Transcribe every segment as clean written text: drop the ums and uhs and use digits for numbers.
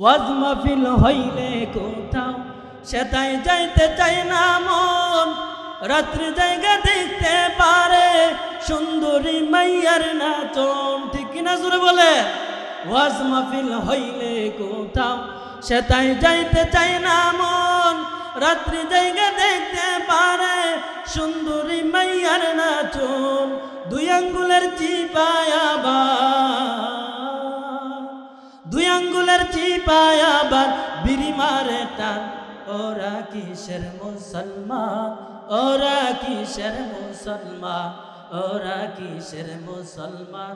ওয়াজ মাহফিল হইলে কোথাও সেটাই যাইতে চাই না মন, রাত্রি জায়গা দেখতে পারে সুন্দরী মাইয়ার নাচন। ঠিক কিনা জোরে বলে? ওয়াজ মাহফিল হইলে কোথাও সেটাই যাইতে চাই না মন, রাত্রি জায়গা দেখতে পারে সুন্দরী মাইয়ার নাচন। দুই আঙ্গুলের চিপায় আবার, দুই আঙ্গুলের চিপায় আবার বিড়ি মারে টান। ওরা কিসের মুসলমান, ওরা কিসের মুসলমান, ওরা কিসের মুসলমান,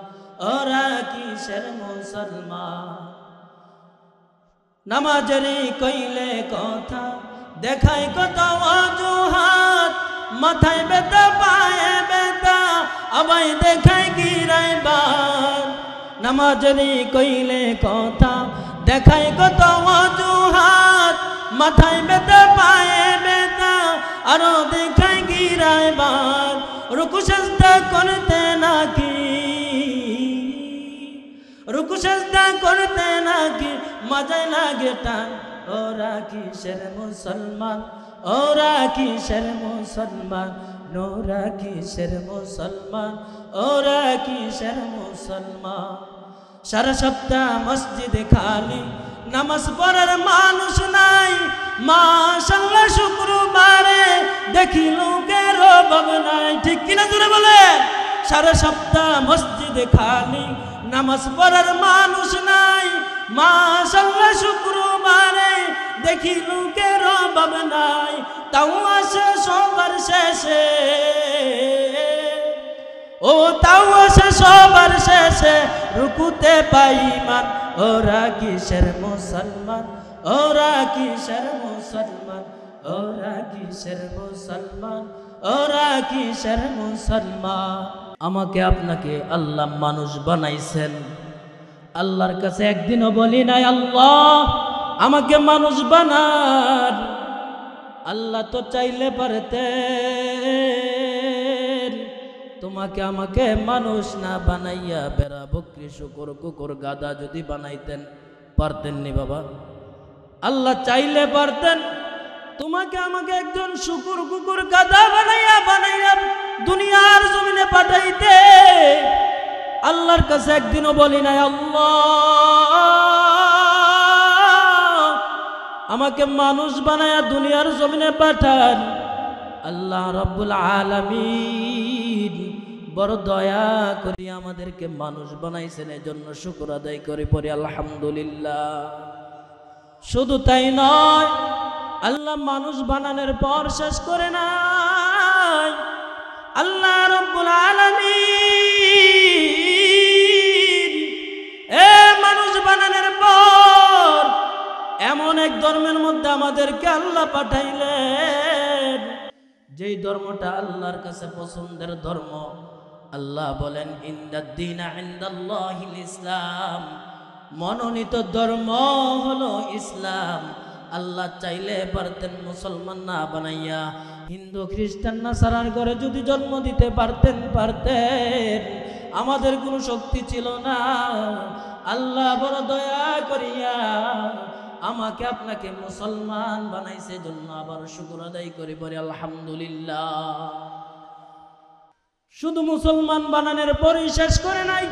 ওরা কিসের মুসলমান। নামাজেরই কইলে কথা দেখায় কত অজুহাত, মাথায় ব্যথা পায়ে ব্যথা আবাই দেখায় গিরায় বান। নামাজেরই কইলে কথা দেখায় কত অজুহাত, মাথায় ব্যথা পায়ে ব্যথা আরো দেখায় গিরায় বান। রুকু সাজদা করতে নাকি, রুকু সাজদা করতে নাকি মজায় লাগে টান। ওরা কিসের মুসলমান, ওরা কিসের মুসলমান, ওরা কিসের মুসলমান, ওরা কিসের মুসলমান। সারা সপ্তাহ মসজিদে খালি, নামাজ পড়ার মানুষ নাই। মাশাআল্লাহ শুক্রবারে দেখি লোকের অভাব নাই। ঠিক কিনা জোরে বলে? সারা সপ্তাহ মসজিদে খালি, নামাজ পড়ার মানুষ নাই। মাশাআল্লাহ শুক্রবারে দেখি লোকের অভাব নাই। তাও আসে সবার শেষে, ও তাও আসে সবার শেষে রুকুতে পাই মান। ওরা কিসের মুসলমান, ওরা কিসের মুসলমান, ওরা কিসের মুসলমান, ওরা কিসের মুসলমান। আমাকে আপনাকে আল্লাহ মানুষ বানাইছেন। আল্লাহর কাছে একদিনও বলি নাই আল্লাহ আমাকে মানুষ বানান। আল্লাহ তো চাইলে পারতেন তোমাকে আমাকে মানুষ না বানাইয়া বেড়া বকরি শুকর কুকুর গাদা যদি বানাইতেন, পারতেন নি বাবা? আল্লাহ চাইলে পারতেন তোমাকে আমাকে একজন শুকুর কুকুর গাদা বানাইয়া বানাইয়া দুনিয়ার জমিনে পাঠাইতে। আল্লাহর কাছে একদিনও বলি নাই আল্লাহ আমাকে মানুষ বানাইয়া দুনিয়ার জমিনে পাঠান। আল্লাহ রাব্বুল আলামিন বড় দয়া করে আমাদেরকে মানুষ বানাইছেন, এজন্য শুকর আদায় করে পড়ি আলহামদুলিল্লাহ। শুধু তাই নয়, আল্লাহ মানুষ বানানোর পর শেষ করে নাই। আল্লাহ রাব্বুল আলামিন মানুষ বানানোর পর এমন এক ধর্মের মধ্যে আমাদেরকে আল্লাহ পাঠাইলেন, যেই ধর্মটা আল্লাহর কাছে পছন্দের ধর্ম। আল্লাহ বলেন ইন্নাদ-দীনা ইনদাল্লাহিল ইসলাম, মনোনীত ধর্ম হলো ইসলাম। আল্লাহ চাইলে পারতেন মুসলমান না বানাইয়া হিন্দু খ্রিস্টান নাসারার ঘরে যদি জন্ম দিতে পারতেন, পারতেন। আমাদের কোনো শক্তি ছিল না। আল্লাহ বড় দয়া করিয়া আমাকে আপনাকে মুসলমান বানাইছে, জন্য আবার শুকর আদায় করি বলি আলহামদুলিল্লাহ। শুধু মুসলমান বানানোর পরই শেষ করে নাই।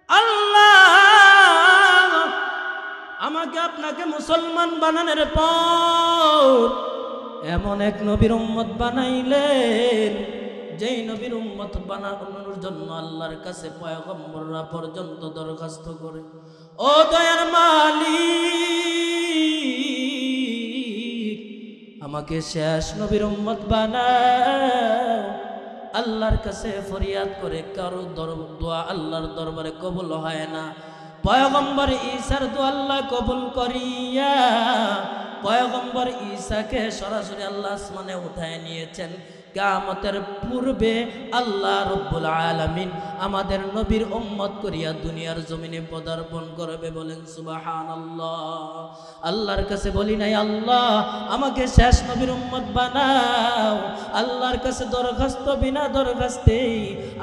আল্লাহ আমাকে আপনাকে মুসলমান বানানোর পর এমন এক নবীর উম্মত বানাইলেন, যেই নবীর উম্মত বানানোর জন্য আল্লাহর কাছে পয়গম্বররা পর্যন্ত দরখাস্ত করে, ও দয়ার মালিক আমাকে শেষ নবীর উম্মত বানাও। আল্লাহর কাছে ফরিয়াদ করে কারো দোয়া আল্লাহর দরবারে কবুল হয় না। পয়গম্বর ঈসার দোয়া আল্লাহ কবুল করিয়া পয়গম্বর ঈসাকে সরাসরি আল্লাহ আসমানে উঠায় নিয়েছেন। কিয়ামতের পূর্বে আল্লাহ রাব্বুল আলামিন আমাদের নবীর উম্মত করিয়া দুনিয়ার জমিনে পদার্পণ করবে। বলেন সুবহানাল্লাহ। আল্লাহর কাছে বলি নাই আল্লাহ আমাকে শেষ নবীর উম্মত বানাও। আল্লাহর কাছে দরখাস্ত বিনা দরখাস্তে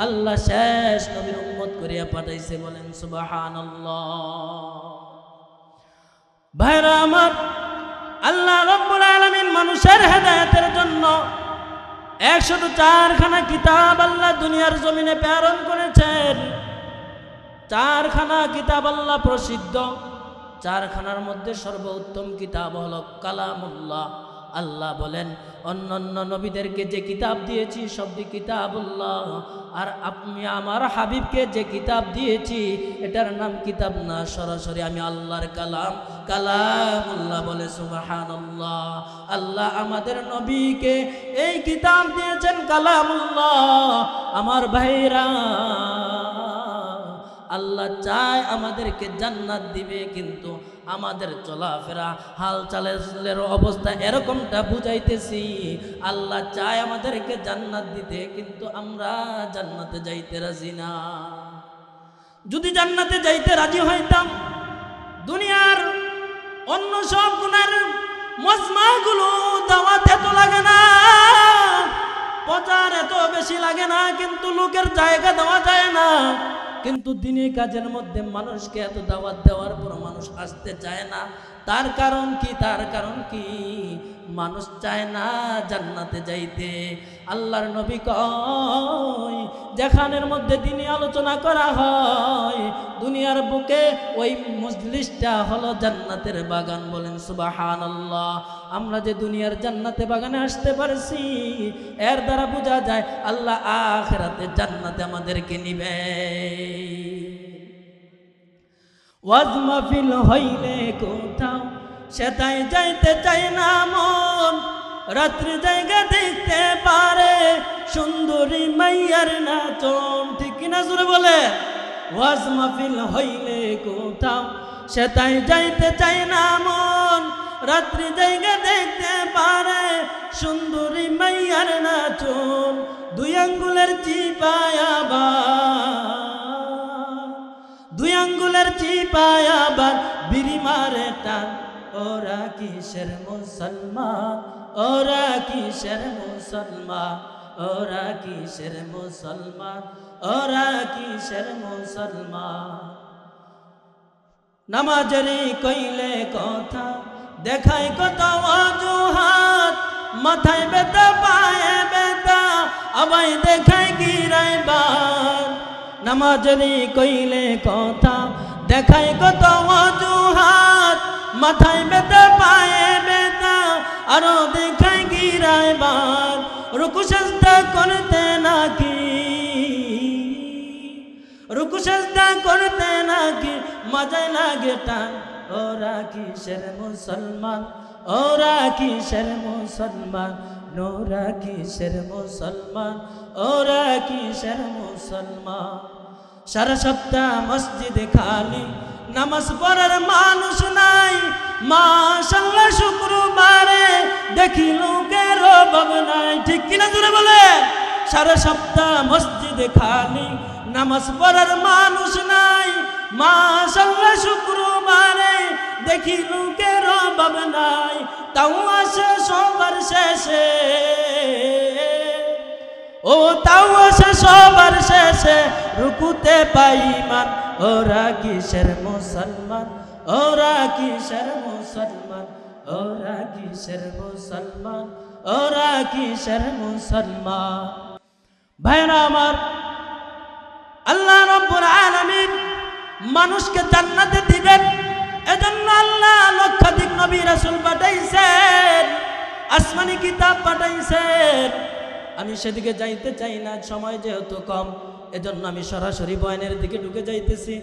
আল্লাহ শেষ নবীর উম্মত করিয়া পাঠাইছে। বলেন সুবহানাল্লাহ। ভাইরা আমার, আল্লাহ রাব্বুল আলামিন মানুষের হেদায়েতের জন্য 104খানা কিতাব আল্লাহ দুনিয়ার জমিনে প্রেরণ করেছেন। 4খানা কিতাব আল্লাহ প্রসিদ্ধ, 4খানার মধ্যে সর্বোত্তম কিতাব হলো কালামুল্লাহ। আল্লাহ বলেন, অন্যান্য নবীদেরকে যে কিতাব দিয়েছি সবই কিতাবুল্লাহ, আর আপনি আমার হাবিবকে যে কিতাব দিয়েছি এটার নাম কিতাব না, সরাসরি আমি আল্লাহর কালাম, কালামুল্লাহ বলে সুবহানাল্লাহ। আল্লাহ আমাদের নবীকে এই কিতাব দিয়েছেন কালামুল্লাহ। আমার ভাইরা, আল্লাহ চায় আমাদেরকে জান্নাত দিবে, কিন্তু আমাদের চলাফেরা হাল চালের অবস্থা এরকমটা বুঝাইতেছি। আল্লাহ চায় আমাদেরকে জান্নাত দিতে, কিন্তু আমরা জান্নাতে যাইতে রাজি না। যদি জান্নাতে যাইতে রাজি হইতাম, দুনিয়ার অন্য সব গুনার মজমাগুলো দাওয়াত এত লাগে না, প্রচার এত বেশি লাগে না, কিন্তু লোকের জায়গা দেওয়া যায় না। কিন্তু দিনের কাজের মধ্যে মানুষকে এত দাওয়াত দেওয়ার পর মানুষ আসতে চায় না। তার কারণ কি? তার কারণ কি? মানুষ চায় না জান্নাতে যাইতে। আল্লাহর নবী কয়, যেখানের মধ্যে দিনী আলোচনা করা হয় দুনিয়ার বুকে ওই মজলিসটা হলো জান্নাতের বাগান। বলেন সুবহানাল্লাহ। আমরা যে দুনিয়ার জান্নাতে বাগানে আসতে পারছি, এর দ্বারা বোঝা যায় আল্লাহ আখিরাতে জান্নাতে আমাদেরকে নিবে। ওয়াজ মাহফিল হইলে কোথাও সেটাই যাইতে চাই না মন, রাত্রি জায়গা দেখতে পারে সুন্দরী মাইয়ার নাচন। ঠিক কিনা জোরে বলে? ওয়াজ মাহফিল হইলে কোথাও সেটাই যাইতে চাই না মন, রাত্রি জায়গা দেখতে পারে সুন্দরী মাইয়ার নাচন। 2 আঙ্গুলের চিপায় আবার, 2 আঙ্গুলের চিপায় আবার বিড়ি মারে টান। ওরা কিসের মুসলমান, ওরা কিসের মুসলমান, ওরা কিসের মুসলমান, ওরা কিসের মুসলমান। নামাজেরই কইলে কথা দেখায় কত অজুহাত, মাথায় ব্যথা পায়ে ব্যথা আবাই দেখায় গিরায় বান। নামাজেরই কইলে কথা দেখায় কত অজুহাত, মাথায় ব্যথা পায়ে ব্যথা আরো দেখায় গিরায় বান। রুকু সাজদা করতে নাকি, রুকু সাজদা করতে নাকি মজায় লাগে টান। ওরা কিসের মুসলমান, ওরা কিসের মুসলমান, ওরা কিসের মুসলমান, ওরা কিসের মুসলমান। সারা সপ্তাহ মসজিদে খালি, নামাজ পড়ার মানুষ নাই। মাশাআল্লাহ শুক্রবারে দেখি লোকের অভাব নাই। ঠিক কিনা জোরে বলে? সারা সপ্তাহ মসজিদে খালি, নামাজ পড়ার মানুষ নাই। মাশাআল্লাহ শুক্রবারে দেখি লোকের অভাব নাই। তাও আসে সবার শেষে, ও তাও আসে সবার শেষে রুকুতে পাই মান। ওরা কিসের মুসলমান, ওরা কিসের মুসলমান, ওরা কিসের মুসলমান, ওরা কিসের মুসলমান। ভাইরা আমার, আল্লাহ রাব্বুল আলামিন মানুষকে জান্নাতে দিবেন, এজন্য আল্লাহ লক্ষাধিক নবী রাসূল পাঠাইছেন, আসমানি কিতাব পাঠাইছেন। আমি সেদিকে যাইতে চাই না, সময় যেহেতু কম, এজন্য আমি সরাসরি বয়ানের দিকে ঢুকে যাইতেছি।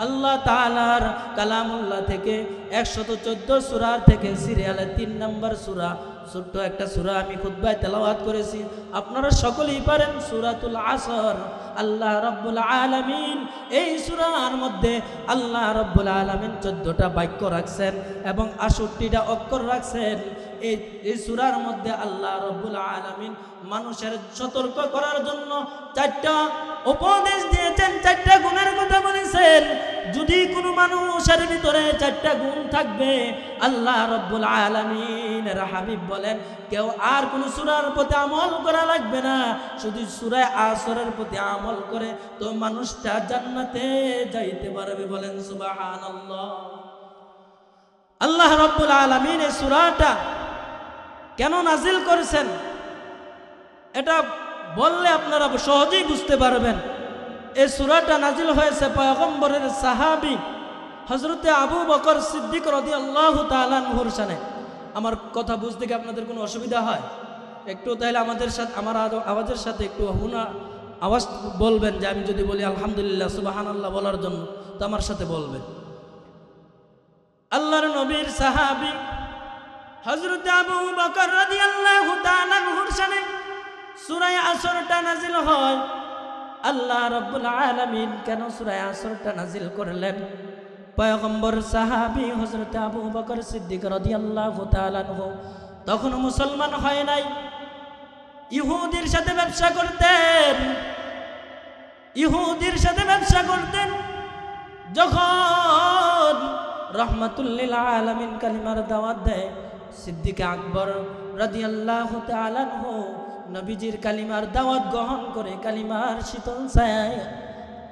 আল্লাহ তাআলার কালামুল্লাহ থেকে 114 সূরার থেকে সিরিয়ালের 3 নম্বর সূরা, ছোট্ট একটা সূরা আমি খুতবায় তেলাওয়াত করেছি, আপনারা সকলেই পারেন, সূরাতুল আসর। আল্লাহ রাব্বুল আলামিন এই সূরার মধ্যে আল্লাহ রাব্বুল আলামিন 14টা বাক্য রাখছেন এবং 68টা অক্ষর রাখছেন। এই সূরার মধ্যে আল্লাহ রাব্বুল আলামিন মানুষের সতর্ক করার জন্য 4টা উপদেশ দিয়েছেন, 4টা গুণের কথা বলেছেন। যদি কোনো মানুষের ভিতরে 4টা গুণ থাকবে, আল্লাহ রাব্বুল আলামিনের হাবিব বলেন কেউ আর কোনো সূরার প্রতি আমল করা লাগবে না, শুধু সূরা আসরের প্রতি আমল করে তো মানুষটা জান্নাতে যাইতে পারবে। বলেন সুবহানাল্লাহ। আল্লাহ রাব্বুল আলামিন এই সূরাটা কেন নাজিল করেছেন এটা বললে আপনারা সহজেই বুঝতে পারবেন। এই সূরাটা নাজিল হয়েছে পয়গম্বরের সাহাবী হযরতে আবু বকর সিদ্দিক রাদিয়াল্লাহু তাআলা আনহুর শানে। আমার কথা বুঝতে কি আপনাদের কোনো অসুবিধা হয়? একটু তাহলে আমাদের সাথে আমার আওয়াজের সাথে একটু আওয়াজ বলবেন, যে আমি যদি বলি আলহামদুলিল্লাহ সুবহানাল্লাহ বলার জন্য, তো আমার সাথে বলবেন। আল্লাহর নবীর সাহাবী হযরত আবু বকর রাদিয়াল্লাহু তাআলা আনহুর শানে সূরা আসরটা নাজিল হয়। আল্লাহ রাব্বুল আলামিন কেন সূরা আসরটা নাজিল করলেন? পয়গম্বর সাহাবী হযরত আবু বকর সিদ্দিক রাদিয়াল্লাহু তাআলা আনহু তখন মুসলমান হয় নাই, ইহুদির সাথে ব্যবসা করতেন, ইহুদির সাথে ব্যবসা করতেন। যখন রাহমাতুল লিল আলামিন কালিমার দাওয়াত দেয়, সিদ্দিক আকবর রাদিয়াল্লাহু তাআলা আনহু নবীজির কালিমার দাওয়াত গ্রহণ করে কালিমার শীতল ছায়ায়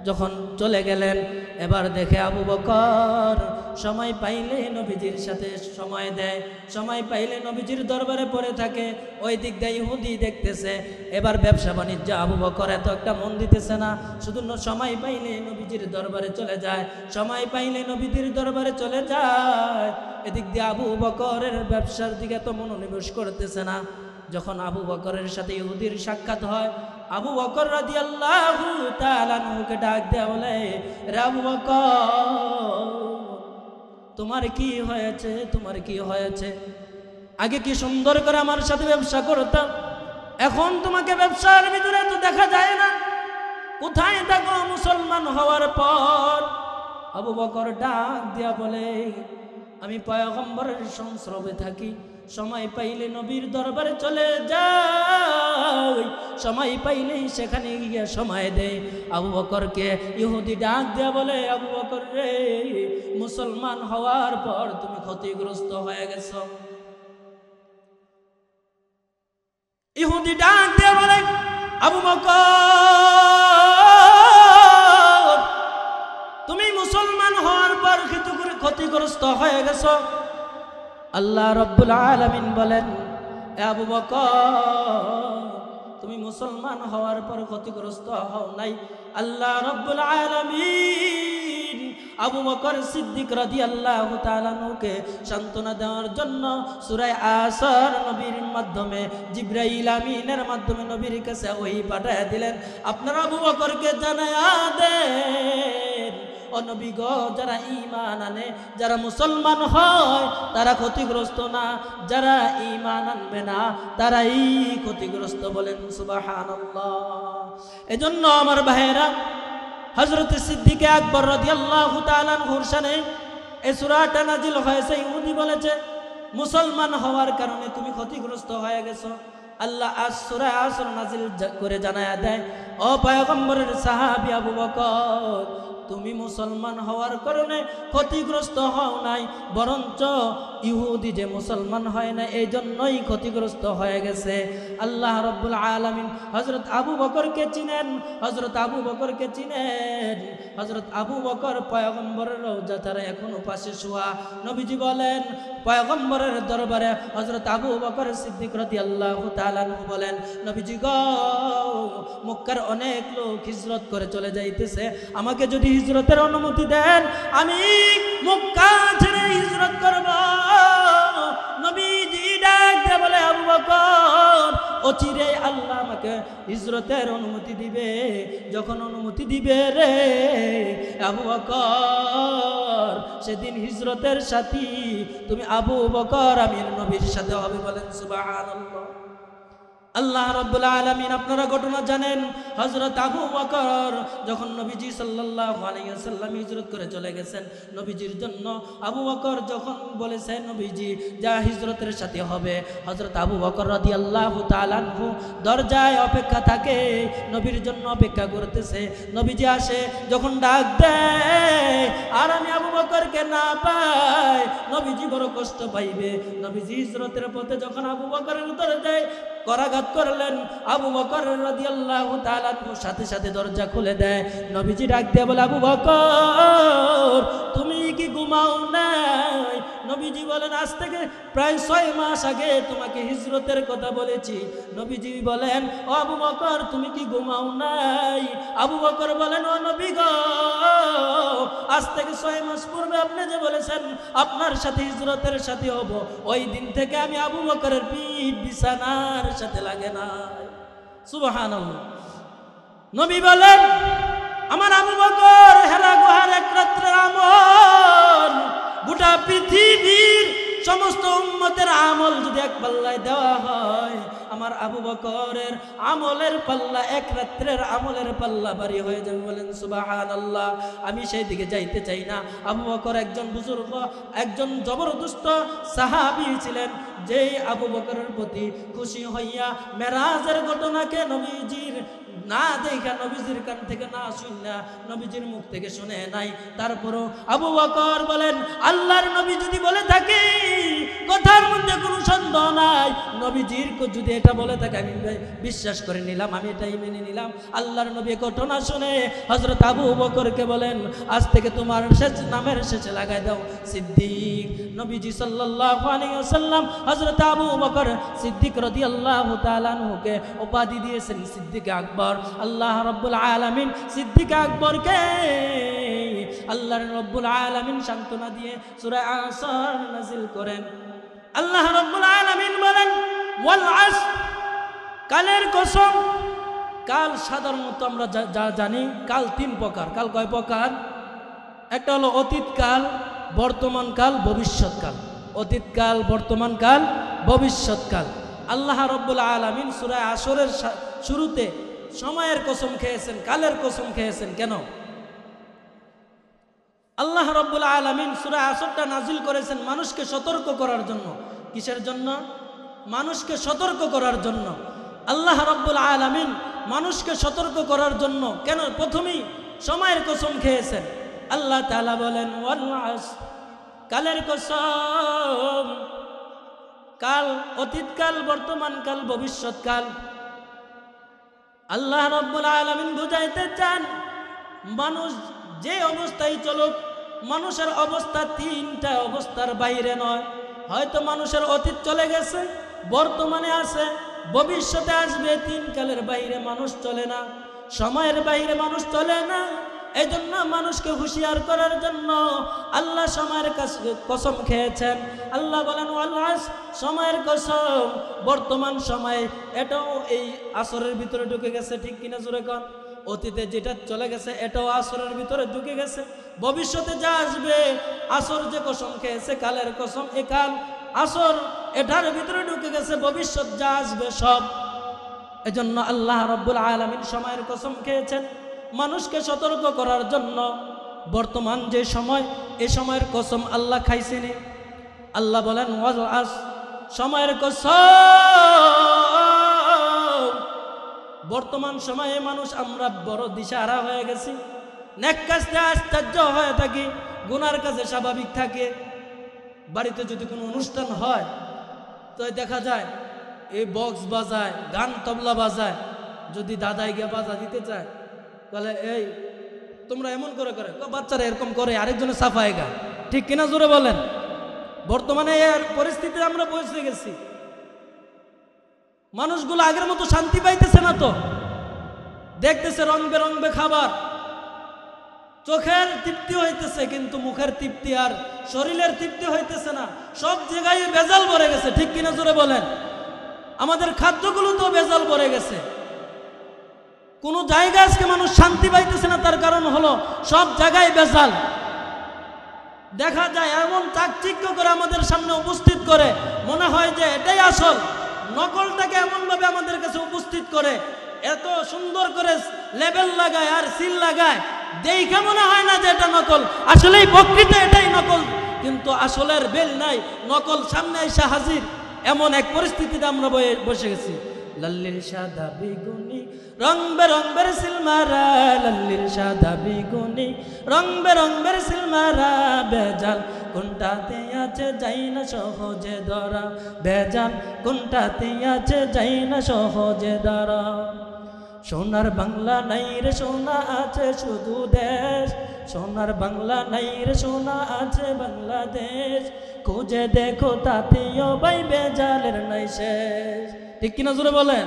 যখন চলে গেলেন, এবার দেখে আবু বকর সময় পাইলে নবীজির সাথে সময় দেয়, সময় পাইলে নবীজির দরবারে পড়ে থাকে। ওই দিক দিয়ে ইহুদি দেখতেছে, এবার ব্যবসা বাণিজ্য আবু বকর এত একটা মন দিতেছে না, শুধু সময় পাইলে নবীজির দরবারে চলে যায়, সময় পাইলে নবীজির দরবারে চলে যায়। এদিক দিয়ে আবু বকরের ব্যবসার দিকে তো মনোনিবেশ করতেছে না। যখন আবু বকরের সাথে ইহুদির সাক্ষাৎ হয়, আবু বকর রাদিয়াল্লাহু তাআলা আনহুকে ডাক দেয়া বলে, রে আবু বকর তোমার কি হয়েছে, তোমার কি হয়েছে? আগে কি সুন্দর করে আমার সাথে ব্যবসা করতাম, এখন তোমাকে ব্যবসার ভিতরে তো দেখা যায় না, কোথায় থাকো মুসলমান হওয়ার পর? আবু বকর ডাক দিয়া বলে, আমি পয়গম্বরের সংস্রবে থাকি, সময় পাইলে নবীর দরবারে চলে যাই, সময় পাইলেই সেখানে গিয়ে সময় দেয়। আবু বকরকে ইহুদি ডাক দেয়া বলে, আবু বকর রে, মুসলমান হওয়ার পর তুমি ক্ষতিগ্রস্ত হয়ে গেছো। ইহুদি ডাক দেয়া বলে, আবু বকর তুমি মুসলমান হওয়ার পর ক্ষতিগ্রস্ত হয়ে গেছো। আল্লাহ রাব্বুল আলামিন বলেন, আবু বকর তুমি মুসলমান হওয়ার পর ক্ষতিগ্রস্ত হও নাই। আল্লাহ রাব্বুল আলামিন আবু বকর সিদ্দিক রাদিয়াল্লাহু তাআলা আনহুকে সান্ত্বনা দেওয়ার জন্য সূরা আসর নবীর মাধ্যমে জিবরাইল আমিনের মাধ্যমে নবীর কাছে ওহী পাঠিয়ে দিলেন, আপনারা আবু বকরকে জানায়া দেন, ও নবী গো, যারা ঈমান আনে, যারা মুসলমান হয় তারা ক্ষতিগ্রস্ত না, যারা ঈমান আনবে না তারাই ক্ষতিগ্রস্ত। বলেন সুবহানাল্লাহ। এজন্য আমার ভাইয়েরা, হযরত সিদ্দিক আকবর রাদিয়াল্লাহু তাআলা আনহুর শানে এই সূরাটা নাজিল হয়েছে। ইহুদি বলেছে, মুসলমান হওয়ার কারণে তুমি ক্ষতিগ্রস্ত হয়ে গেছো। আল্লাহ সূরা আসর নাজিল করে জানায়া দেয়, ও পয়গম্বরের সাহাবী আবু বকর, তুমি মুসলমান হওয়ার কারণে ক্ষতিগ্রস্ত হও নাই, বরঞ্চ ইহুদি যে মুসলমান হয় না এই জন্যই ক্ষতিগ্রস্ত হয়ে গেছে। আল্লাহ রাব্বুল আলামিন হযরত আবু বকরকে চিনেন, হযরত আবু বকরকে চিনেন। হযরত আবু বকর পয়গম্বরের রওজা তারা এখনো পাশে শোয়া। নবীজি বলেন, পয়গম্বরের দরবারে হযরত আবু বকর সিদ্দিক রাদিয়াল্লাহু তাআলা আনহু বলেন, নবীজি গো, মক্কার অনেক লোক হিজরত করে চলে যাইতেছে, আমাকে যদি হিজরতের অনুমতি দেন আমি মক্কা ছেড়ে হিজরত করব। নবীজি ডাক দিয়ে বলে, আবু বকর অচিরে আল্লাহ আমাকে হিজরতের অনুমতি দিবে। যখন অনুমতি দিবে রে আবু বকর, সেদিন হিজরতের সাথী তুমি আবু বকর আমির নবীর সাথে হবে। বলেন সুবহানাল্লাহ। আল্লাহ রাব্বুল আলামিন আপনারা ঘটনা জানেন, হযরত আবু বকর যখন নবীজি সাল্লাল্লাহু আলাইহি ওয়াসাল্লাম হিজরত করে চলে গেছেন, নবীজির জন্য আবু বকর যখন বলেছেন নবীজি যা হিজরতের সাথে হবে, হযরত আবু বকর রাদিয়াল্লাহু তাআলা আনহু দরজায় অপেক্ষা থাকে, নবীর জন্য অপেক্ষা করতেছে। নবীজি আসে, যখন ডাক দেয় আর আমি আবু বকরকে না পাই, নবীজি বড় কষ্ট পাইবে। নবীজি হিজরতের পথে যখন আবু বকরের দরজায় করাঘাত করলেন, আবু বকর রাদিয়াল্লাহু তাআলা সাথে সাথে দরজা খুলে দেয়। নবীজি ডাক দিয়ে বলে, আবু বকর তুমি কি ঘুমাও নাই? নবীজি বলেন আজ থেকে প্রায় 6 মাস আগে তোমাকে হিজরতের কথা বলেছি। নবীজি বলেন ও আবু বকর তুমি কি ঘুমাও নাই? আবু বকর বলেন ও নবী গো, আজ থেকে 6 মাস পূর্বে আপনি যে বলেছেন আপনার সাথে হিজরতের সাথে হব, ওই দিন থেকে আমি আবু বকরের পিঠ বিছানার সাথে লাগে না। সুবহানাল্লাহ। নবী বলেন আমার আবু বকর হেরা গুহার এক রাত্রের আমল গোটা পৃথিবীর সমস্ত উম্মতের আমল যদি এক পাল্লায় দেওয়া হয়, আমার আবু বকরের আমলের পাল্লা এক রাত্রের আমলের পাল্লা ভারী হয়ে যাবে। বলেন সুবহানাল্লাহ। আমি সেই দিকে যাইতে চাই না। আবু বকর একজন বুজুর্গ, একজন জবরদস্ত সাহাবী ছিলেন, যেই আবু বকরের প্রতি খুশি হইয়া মেরাজের ঘটনাকে নবীজির না দেখা, নবীজির কান থেকে না শুননা, নবীজির মুখ থেকে শুনে নাই, তারপরও আবু বকর বলেন আল্লাহর নবী যদি বলে থাকে কথার মধ্যে কোনো সন্দেহ নাই, নবীজির যদি এটা বলে থাকে আমি বিশ্বাস করে নিলাম, আমি এটাই মেনে নিলাম। আল্লাহর নবী ঘটনা শুনে হযরত আবু বকরকে বলেন আজ থেকে তোমার নামের শেষে লাগাই দাও সিদ্দিক। নবীজি সাল্লাল্লাহু আলাইহি ওয়াসাল্লাম হযরত আবু বকর সিদ্দিক রাদিয়াল্লাহু তাআলা আনহুকে উপাধি দিয়েছেন সিদ্দিক আকবর। আল্লাহ রাব্বুল আলামিন সিদ্দিক আকবরকে আল্লাহর রাব্বুল আলামিন সান্ত্বনা দিয়ে সূরা আসর নাযিল করেন। আল্লাহ রাব্বুল আলামিন বলেন ওয়াল আসর, কালের কসম। কাল সাধারণত আমরা যা জানি কাল 3 প্রকার। কাল কয় প্রকার? একটা হলো অতীতকাল, বর্তমানকাল, ভবিষ্যৎকাল। অতীতকাল, বর্তমানকাল, ভবিষ্যৎকাল। আল্লাহ রাব্বুল আলামিন সূরা আসরের শুরুতে সময়ের কসম খেয়েছেন, কালের কসম খেয়েছেন। কেন? আল্লাহ রাব্বুল আলামিন সূরা আসরটা নাজিল করেছেন মানুষকে সতর্ক করার জন্য। কিসের জন্য? মানুষকে সতর্ক করার জন্য। আল্লাহ রাব্বুল আলামিন মানুষকে সতর্ক করার জন্য কেন প্রথমেই সময়ের কসম খেয়েছেন? আল্লাহ তাআলা বলেন ওয়াল আসর, কালের কসম। কাল অতীতকাল, বর্তমানকাল, ভবিষ্যৎকাল। আল্লাহ রাব্বুল আলামিন বুঝাইতে চান মানুষ যে অবস্থায় চলুক, মানুষের অবস্থা 3টা অবস্থার বাইরে নয়। হয়তো মানুষের অতীত চলে গেছে, বর্তমানে আছে, ভবিষ্যতে আসবে। 3 কালের বাইরে মানুষ চলে না, সময়ের বাইরে মানুষ চলে না। এই জন্য মানুষকে হুঁশিয়ার করার জন্য আল্লাহ সময়ের কসম খেয়েছেন। আল্লাহ বলেন ওয়াল আসর, সময়ের কসম। বর্তমান সময় এটাও এই আসরের ভিতরে ঢুকে গেছে, ঠিক কিনা জোরে কর? অতীতে যেটা চলে গেছে এটাও আসরের ভিতরে ঢুকে গেছে। ভবিষ্যতে যা আসবে, আসর যে কসম খেয়েছে কালের কসম, এ কাল আসর এটার ভিতরে ঢুকে গেছে। ভবিষ্যৎ যা আসবে সব। এজন্য আল্লাহ রাব্বুল আলামিন সময়ের কসম খেয়েছেন মানুষকে সতর্ক করার জন্য। বর্তমান যে সময়, এ সময়ের কসম আল্লাহ খাইছেনি। আল্লাহ বলেন ওয়াল আসর, সময়ের কসম। বর্তমান সময়ে মানুষ আমরা বড় দিশাহারা হয়ে গেছি। নেক কাজে আশ্চর্য হয়ে থাকি, গুনার কাজে স্বাভাবিক থাকে। বাড়িতে যদি কোনো অনুষ্ঠান হয় তো দেখা যায় এই বক্স বাজায়, গান তবলা বাজায়। যদি দাদাই গিয়ে বাজা দিতে চায় বলে এই তোমরা এমন করে করে, বাচ্চারা এরকম করে, আরেকজনে সাফায় গায়, ঠিক কিনা জোরে বলেন? বর্তমানে এর পরিস্থিতিতে আমরা পৌঁছে গেছি। মানুষগুলো আগের মতো শান্তি পাইতেছে না, তো দেখতেছে রং বেরঙবে খাবার, চোখের তৃপ্তি হইতেছে কিন্তু মুখের তৃপ্তি আর শরীরের তৃপ্তি হইতেছে না। সব জায়গায় ভেজাল ভরে গেছে, ঠিক কিনা জোরে বলেন? আমাদের খাদ্যগুলো তো ভেজাল ভরে গেছে। কোন জায়গায় আজকে মানুষ শান্তি পাইতেছে না, তার কারণ হলো সব জায়গায় ভেজাল। দেখা যায় এমন চাকচিক্য করে আমাদের সামনে উপস্থিত করে, মনে হয় যে এটাই আসল। নকলটাকে এমন ভাবে আমাদের কাছে উপস্থিত করে, এত সুন্দর করে লেবেল লাগায় আর সিল লাগায়, দেখে মনে হয় না যে এটা নকল, আসলেই প্রকৃত এটাই নকল। কিন্তু আসলের বেল নাই, নকল সামনে এসে হাজির। এমন এক পরিস্থিতিতে আমরা বসে গেছি। লাল্লির সাদা বেগুনি রং বেরঙের সিলমারা, লাল্লির সাদা বেগুনি রং বেরঙের সিলমারা, বেজাল কোনটাতে আছে যাই না সহজে ধরা, বেজাল কোনটাতে আছে যাই না সহজে ধরা। সোনার বাংলা নাই রে সোনা আছে শুধু দেশ, সোনার বাংলা নাই রে সোনা আছে বাংলাদেশ। খুঁজে দেখো তাতেও ভাই বেজালের নাই শেষ। ঠিক কিনা জোরে বলেন?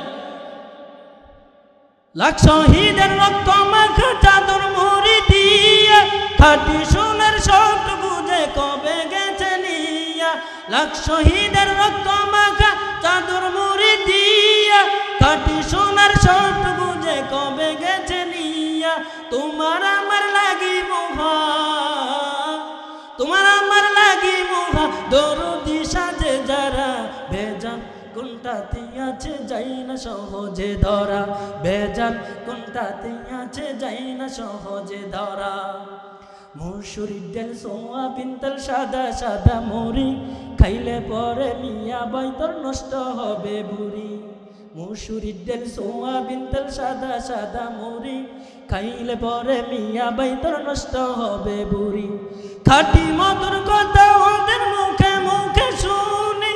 লাখ শহীদের রক্ত মাখা চাদর মুড়ি দিয়া খাঁটি সোনার শর্ত বুঝে কবে গেছে নিয়া। লাখ শহীদের রক্ত মাখা চাদর মুড়ি দিয়া খাঁটি সোনার শর্ত বুঝে কবে গেছে নিয়া। তোমার আমার লাগি মোহা, তোমার আমার লাগি মোহা দরদি সাজে যারা বেজান কোনটাতে আছে যাই না সহজে ধরা। বেজান কোনটাতে আছে যাই না সহজে ধরা। মুসুরির ডাল সোয়াবিন তেল সাদা সাদা মুড়ি খাইলে পরে মিয়া বাই তোর নষ্ট হবে বুড়ি। মুসুরির ডাল সোয়াবিন তেল সাদা সাদা মুড়ি খাইলে পরে মিয়া বাই তোর নষ্ট হবে বুড়ি। খাঁটি মধুর কথা ওদের মুখে মুখে শুনি,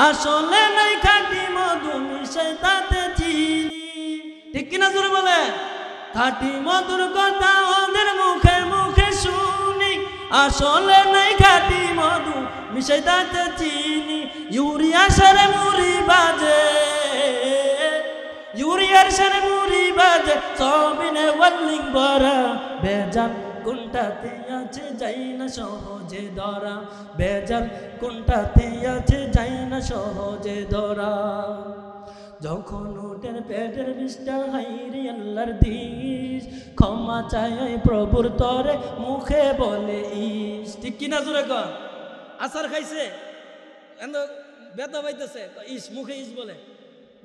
আসলে নাই খাঁটি মধু মিশে তাতে চিনি। ঠিক কিনা জোরে বলে? খাঁটি মধুর কথা ওদের মুখে মুখে শুনি, আসলে নাই খাঁটি মধু মিশে তাতে চিনি। ইউরিয়া সারে মুড়ি বাজে, ইউরিয়ার সারে মুড়ি বাজে সবিনে ওয়াল্লিং বরা। বেজান কোনটাতে আছে যাই না সহজে ধরা। বেজান কোনটাতে আছে যাই না সহজে ধরা। যখন ওটের পেটের বিষটা হাইরে আল্লাহর দিস, ক্ষমা চাই প্রভুর তরে মুখে বলে ইস। ঠিক কিনা জোরে কর? আচার খাইছে বেতা পাইতেছে ইস, মুখে ইস বলে।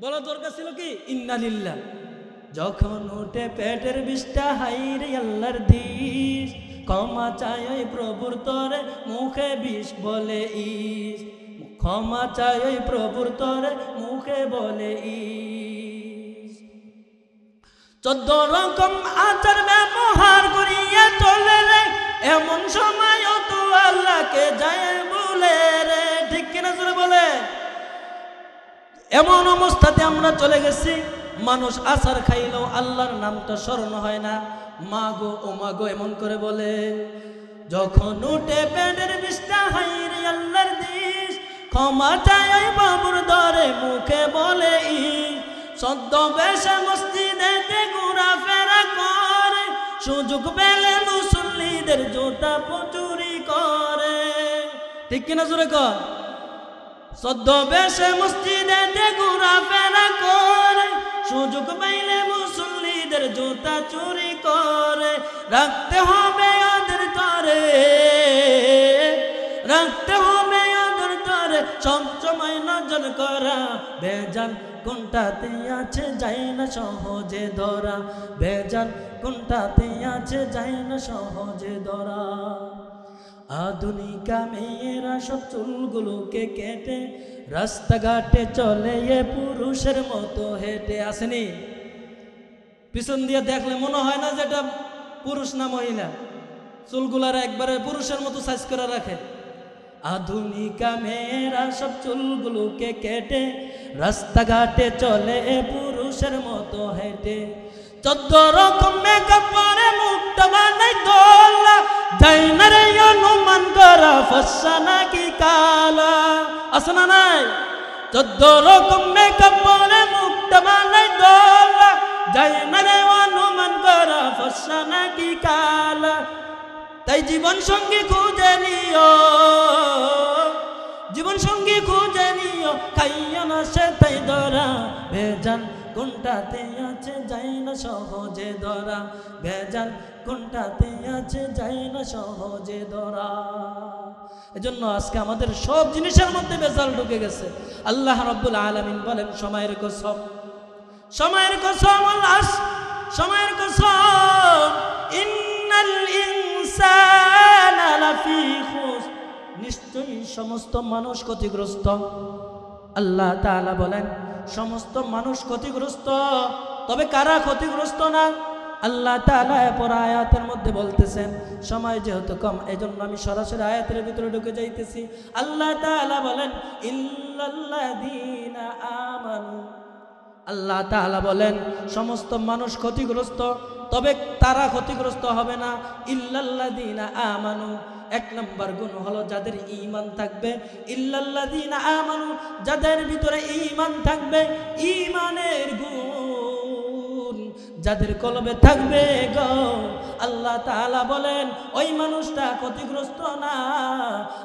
বলা দরকার ছিল কি ইন্না লিল্লাহ। যখন উঠে পেটের বিষটা হাইরে আল্লাহর দিস, ক্ষমা চাই প্রভুর তরে মুখে বিষ বলে ইস। ক্ষমা চাই প্রভুর তরে মুখে বলে ইস। 14 রকম আচার ব্যবহার করিয়া চলে রে, এমন সময় তো আল্লাহকে যায় বলে রে। ঠিক কিনা জোরে বলে? এমন অবস্থাতে আমরা চলে গেছি, মানুষ আচার খাইলেও আল্লাহর নামটা স্মরণ হয় না। মাগো ও মাগো এমন করে বলে। যখন উঠে পেটের বিষটা হাইরে আল্লাহর দিস, ক্ষমা চাই বাবুর দরে মুখে বলে ইস। সদ্য বেশে মসজিদেতে ঘোরা ফেরা করে, সুযোগ পেলে মুসল্লিদের জুতা চুরি করে। ঠিক কিনা জোরে কর? সদ্য বেশে মসজিদেতে ঘোরা ফেরা করে, সুযোগ পাইলে মুসল্লিদের জুতা চুরি করে। রাখতে হবে ওদের তরে, রাখতে হবে ওদের তরে সবসময় নজর করা। বেজান কোনটাতে আছে যাই না সহজে ধরা। বেজান কোনটাতে আছে যাই না সহজে ধরা। আধুনিকা মেয়েরা সব চুলগুলোকে কেটে রাস্তাঘাটে চলে এ পুরুষের মতো হেঁটে। আসেনি? পিছন দিয়ে দেখলে মনে হয় না যে এটা পুরুষ না মহিলা। চুলগুলারা একবারে পুরুষের মতো সাইজ করে রাখে। আধুনিকা মেয়েরা সব চুলগুলোকে কেটে রাস্তাঘাটে চলে এ পুরুষের মতো হেঁটে। 14 রকম মেকআপ করে মুখটা বানাই দোলা, যাই না রে অনুমান করা ফর্সা নাকি কালা। আছে না নাই? 14 রকম মেকআপ করে মুখটা বানাই দোলা, যাই না রে অনুমান করা ফর্সা নাকি কালা। তাই জীবন সঙ্গী খুঁজে নিও, জীবন সঙ্গী খুঁজে নিও, খাইয়া না সে তাই ধরা। বেজান কোনটাতে আছে যাই না সহজে ধরা। বেজান কোনটাতে আছে যাই না সহজে ধরা। এজন্য আজকে আমাদের সব জিনিসের মধ্যে বেজাল ঢুকে গেছে। আল্লাহ রাব্বুল আলামিন বলেন সময়ের কসম, সময়ের কসম, আল্লাহ সময়ের কসম, ইন্নাল ইনসানা লাফি খুসর, নিশ্চয়ই সমস্ত মানুষ ক্ষতিগ্রস্ত। আল্লাহ তাআলা বলেন সমস্ত মানুষ ক্ষতিগ্রস্ত। তবে কারা ক্ষতিগ্রস্ত না? আল্লাহ তাআলা পর আয়াতের মধ্যে বলতেছেন। সময় যেহেতু কম এজন্য আমি সরাসরি আয়াতের ভিতরে ঢুকে যাইতেছি। আল্লাহ তাআলা বলেন ইল্লাল্লাযীনা আমানু, আল্লাহ তাআলা বলেন সমস্ত মানুষ ক্ষতিগ্রস্ত, তবে তারা ক্ষতিগ্রস্ত হবে না। ইল্লাল্লাযীনা আমানু, এক নম্বর গুণ হলো যাদের ঈমান থাকবে, ইল্লাল্লাযীনা আমানু, যাদের ভিতরে ঈমান থাকবে, ঈমানের গুণ যাদের কলবে থাকবে গো, আল্লাহ তাআলা বলেন ওই মানুষটা ক্ষতিগ্রস্ত না।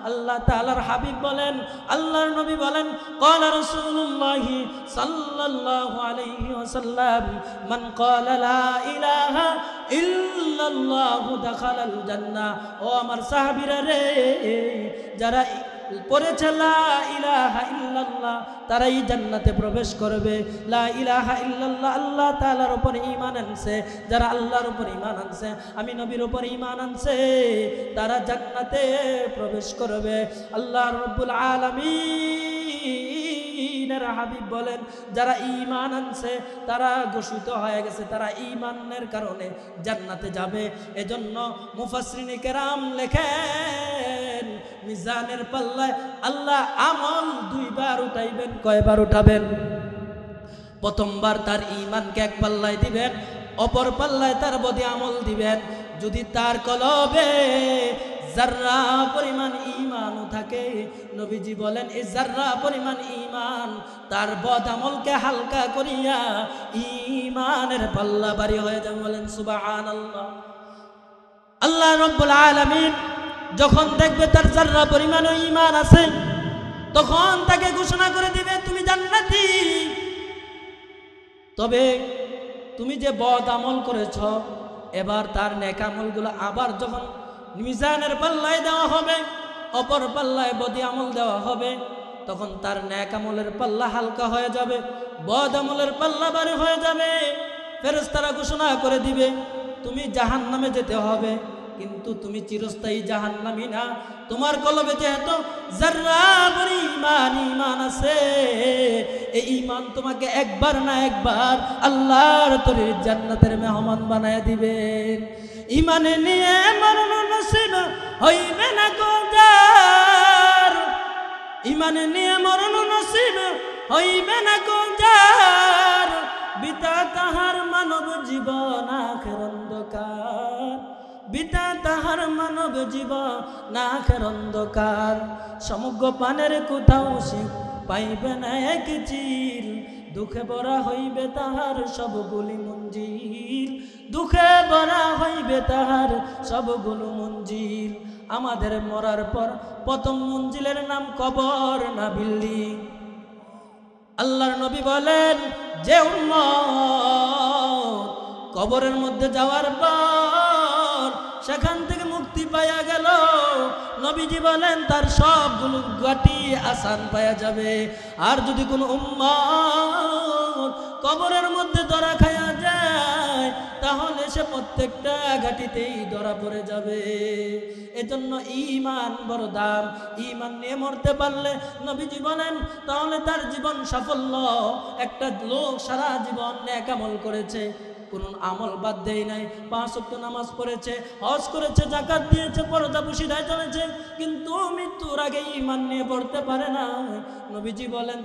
আল্লাহ তাআলার হাবিব বলেন, আল্লাহর নবী বলেন, ক্বালা রাসূলুল্লাহি সাল্লাল্লাহু আলাইহি ওয়াসাল্লাম, মান ক্বালা লা ইলাহা ইল্লাল্লাহু দাখালাল জান্নাহ। ও আমার সাহাবীরা রে, যারা পড়েছে লা ইলাহা ইল্লাল্লাহ তারাই জান্নাতে প্রবেশ করবে। লা ইলাহা ইল্লাল্লাহ, আল্লাহ তাআলার উপর ঈমান আনছে, যারা আল্লাহর উপর ঈমান আনছে, আমি নবীর উপর ঈমান আনছে, তারা জান্নাতে প্রবেশ করবে। আল্লাহ রাব্বুল আলামিনের হাবিব বলেন, যারা ঈমান আনছে তারা ঘোষিত হয়ে গেছে, তারা ঈমানের কারণে জান্নাতে যাবে। এজন্য মুফাসসিরিনে কেরাম লেখেন, মিজানের পাল্লায় আল্লাহ আমল দুইবার উঠাইবেন। কয়বার উঠাবেন? প্রথমবার তার ঈমানকে এক পাল্লায় দিবেন, অপর পাল্লায় তার বদি আমল দিবেন। যদি তার কলবে যাররা পরিমাণ ঈমানও থাকে, নবীজি বলেন এই যাররা পরিমাণ ঈমান তার বদ আমলকে হালকা করিয়া ঈমানের পাল্লা ভারী হয়ে যাবে। বলেন সুবহানাল্লাহ। আল্লাহ রাব্বুল আলামিন যখন দেখবে তার যাররা পরিমাণ ঈমান আছে, তখন তাকে ঘোষণা করে দিবে তুমি জান্নাতি। তবে তুমি যে বদ আমল করেছ, এবার তার নেক আমলগুলো আবার যখন মিজানের পাল্লায় দেওয়া হবে, অপর পাল্লায় বদি আমল দেওয়া হবে, তখন তার নেক আমলের পাল্লা হালকা হয়ে যাবে, বদ আমলের পাল্লা ভারী হয়ে যাবে। ফেরেশতারা ঘোষণা করে দিবে তুমি জাহান্নামে যেতে হবে, কিন্তু তুমি চিরস্থায়ী জাহান্নামী না। তোমার কলবে যেহেতু যাররা পরিমাণ ঈমান আছে, এই ঈমান তোমাকে একবার না একবার আল্লাহর তৈরি জান্নাতের মেহমান বানায় দিবেন। ঈমান নিয়ে মরণ নসিব হইবে না গো যার, ঈমান নিয়ে মরণ নসিব হইবে না গো যার, বিতা তাহার মানব জীবন আখের অন্ধকার, বিতা তাহার মানব জীবন আখের অন্ধকার। সমগ্র পানের কোথাও সে পাইবে না এক চিল, দুঃখে ভরা হইবে তাহার সবগুলি মঞ্জিল, দুঃখে ভরা হইবে তাহার সবগুলো মঞ্জিল। আমাদের মরার পর প্রথম মঞ্জিলের নাম কবর না বিল্ডিং। আল্লাহর নবী বলেন, যে উম্মত কবরের মধ্যে যাওয়ার পর সেখান থেকে মুক্তি পাইয়া গেল, নবীজি বলেন তার সবগুলো গাটি আসান পাওয়া যাবে। আর যদি কোনো উম্মত কবরের মধ্যে ধরা খায়া যায়, তাহলে সে প্রত্যেকটা ঘাটিতেই ধরা পড়ে যাবে। এজন্য ঈমান বড় দাম। ঈমান নিয়ে মরতে পারলে নবীজি বলেন তাহলে তার জীবন সাফল্য। একটা লোক সারা জীবন নেক আমল করেছে, কোন আমল বাদ দেয় নাই, 5 ওয়াক্ত নামাজ পড়েছে, হজ করেছে, যাকাত দিয়েছে, পর্দা পুশিদায় চলেছে, কিন্তু মৃত্যুর আগে ঈমান নিয়ে পড়তে পারে না। নবীজি বলেন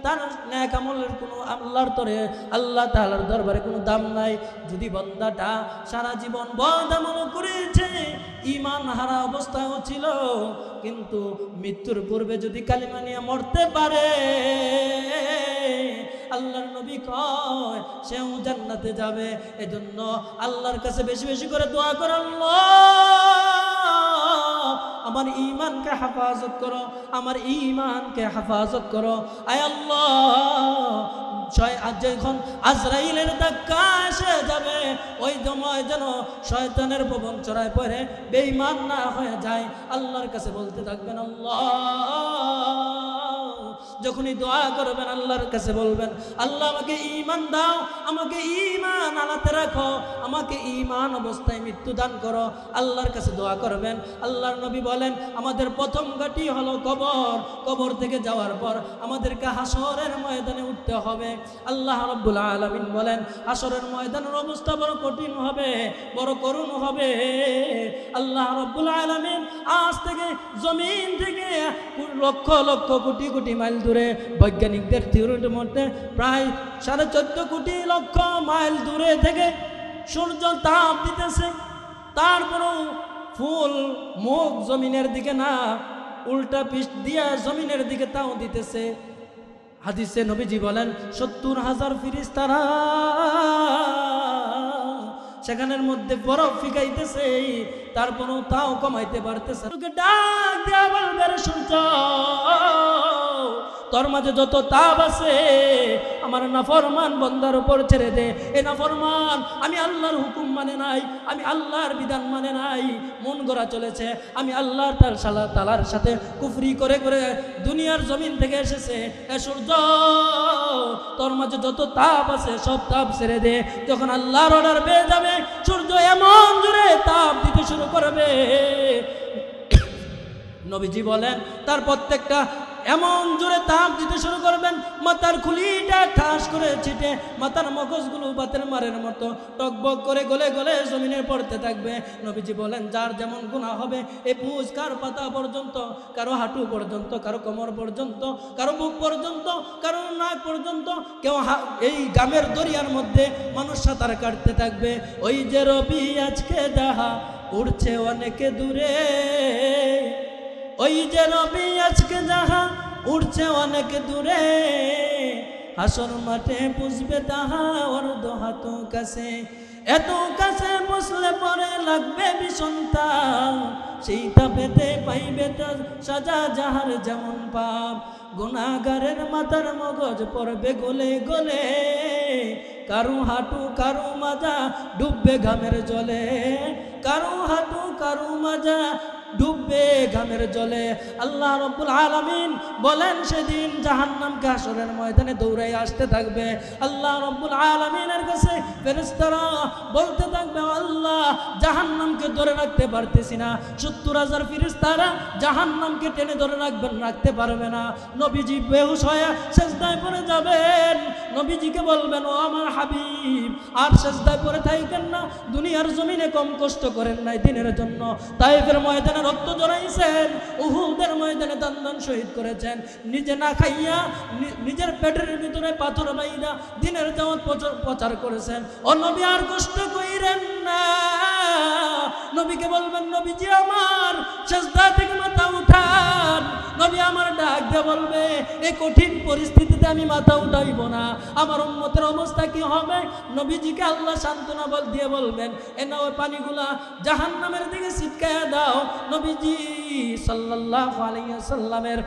তার নেক আমলের কোনো আল্লাহর তরে আল্লাহ তাআলার দরবারে কোনো দাম নাই। যদি বান্দাটা সারা জীবন বদ আমল করেছে, ঈমান হারা অবস্থায়ও ছিল, কিন্তু মৃত্যুর পূর্বে যদি কালিমা নিয়ে মরতে পারে, আল্লাহর নবী কয় সেও জান্নাতে যাবে। এজন্য আল্লাহর কাছে বেশি বেশি করে দোয়া করো, আল্লাহ আমার ঈমানকে হেফাজত করো, আমার ঈমানকে হেফাজত করো। আয় আল্লাহ, যখন আজরাইলের ধাক্কা এসে যাবে, ওই সময় যেন শয়তানের প্রবণ চড়ায় পড়ে বেঈমান না হয়ে যায়। আল্লাহর কাছে বলতে থাকবেন, আল্লাহ যখনই দোয়া করবেন আল্লাহর কাছে বলবেন, আল্লাহ আমাকে ঈমান দাও, আমাকে ঈমান আলাতে রাখো, আমাকে ঈমান অবস্থায় মৃত্যু দান করো। আল্লাহর কাছে দোয়া করবেন। আল্লাহর নবী বলেন আমাদের প্রথম ঘাঁটি হলো কবর। কবর থেকে যাওয়ার পর আমাদেরকে হাসরের ময়দানে উঠতে হবে। আল্লাহ রাব্বুল আলামিন বলেন হাসরের ময়দানের অবস্থা বড় কঠিন হবে, বড় করুণ হবে। আল্লাহ রাব্বুল আলামিন আজ থেকে জমিন থেকে লক্ষ লক্ষ কোটি কোটি মাইল দূরে, বৈজ্ঞানিকদের থিওরির মধ্যে প্রায় 14.5 কোটি লক্ষ মাইল দূরে থেকে সূর্য তাপ দিতেছে, তারপরেও ফুল মুখ জমিনের দিকে না, উল্টা পিঠ দিয়া জমিনের দিকে তাও দিতেছে। হাদিসে নবীজি বলেন 70,000 ফেরেশতারা সেখানের মধ্যে বরফ ফিকাইতেছে, তারপরেও তাও কমাইতে পারতেছে। ডাক দেয়া বলবে, রে সূর্য, তোর মাঝে যত তাপ আছে আমার নাফরমান বান্দার উপর ছেড়ে দে। এই নাফরমান আমি আল্লাহর হুকুম মানে নাই, আমি আল্লাহর বিধান মানে নাই, মন গড়া চলেছে, আমি আল্লাহর তাআলার সাথে কুফরি করে করে দুনিয়ার জমিন থেকে এসেছে। এ সূর্য, তোর মাঝে যত তাপ আছে সব তাপ ছেড়ে দে। যখন আল্লাহর অর্ডার পেয়ে যাবে, সূর্য এমন জোরে তাপ দিতে শুরু করবে, নবীজি বলেন তার প্রত্যেকটা এমন জোরে তাপ দিতে শুরু করবেন, মাথার খুলিটা ঠাস করে ছিটে মাথার মগজগুলো বাতের মারের মতো টকবক করে গলে গলে জমিনে পড়তে থাকবে। নবীজি বলেন যার যেমন গুনাহ হবে, এই পুঁজ কার পাতা পর্যন্ত, কারো হাঁটু পর্যন্ত, কারো কোমর পর্যন্ত, কারো বুক পর্যন্ত, কারো নাক পর্যন্ত, কেউ এই গামের দরিয়ার মধ্যে মানুষ সাঁতার কাটতে থাকবে। ওই যে রবি আজকে যাহা উড়ছে অনেকে দূরে, ওই যে রবি আজকে যাহা উড়ছে অনেক দূরে, হাসর মাঠে বুঝবে তাহা ওর দোহাত কাছে। এত কাছে বসলে পরে লাগবে বিষন্তা, সেইটা পেতে পাইবে তার সাজা যাহার যেমন পাপ। গুনাহগারের মাথার মগজ পড়বে গলে গলে, কারু হাঁটু কারু মাজা ডুববে ঘামের জলে, কারু হাঁটু কারু মাজা ডুববে ঘামের জলে। আল্লাহ রাব্বুল আলামিন বলেন সেদিন জাহান্নামকে হাসরের ময়দানে দৌড়াই আসতে থাকবে। আল্লাহ রাব্বুল আলামিনের কাছে ফেরেশতারা বলতে থাকবে, আল্লাহ জাহান্নামকে ধরে রাখতে পারতেছি না। 70,000 ফেরেশতারা জাহান্নামকে টেনে ধরে রাখতে পারবে না। নবীজি বেহুশ হয়ে সিজদায় পড়ে যাবেন। নবীজিকে বলবেন, ও আমার হাবিব, আর সিজদায় পড়ে থাকেন না, দুনিয়ার জমিনে কম কষ্ট করেন নাই দিনের জন্য, তাইফের ময়দানে রক্ত জড়াইছেন, উহুদের ময়দানে দান শহীদ করেছেন, নিজে না খাইয়া নিজের পেটের ভিতরে পাথর বাইরা দিনের দাওয়াত প্রচার করেছেন। ও নবী আর কষ্ট কইরেন না। নবীকে বলবেন, নবীজি আমার সিজদা থেকে মাথা উঠান। নবী আমার ডাক দিয়ে বলবে, এই কঠিন পরিস্থিতিতে আমি মাথা উঠাইব না, আমার উম্মতের অবস্থা কি হবে? নবীজিকে আল্লাহ সান্ত্বনা দিয়ে বলবেন, এ নাও পানিগুলা জাহান্নামের দিকে ছিটকায়া দাও। নবীজি সাল্লাল্লাহু আলাইহি ওয়াসাল্লামের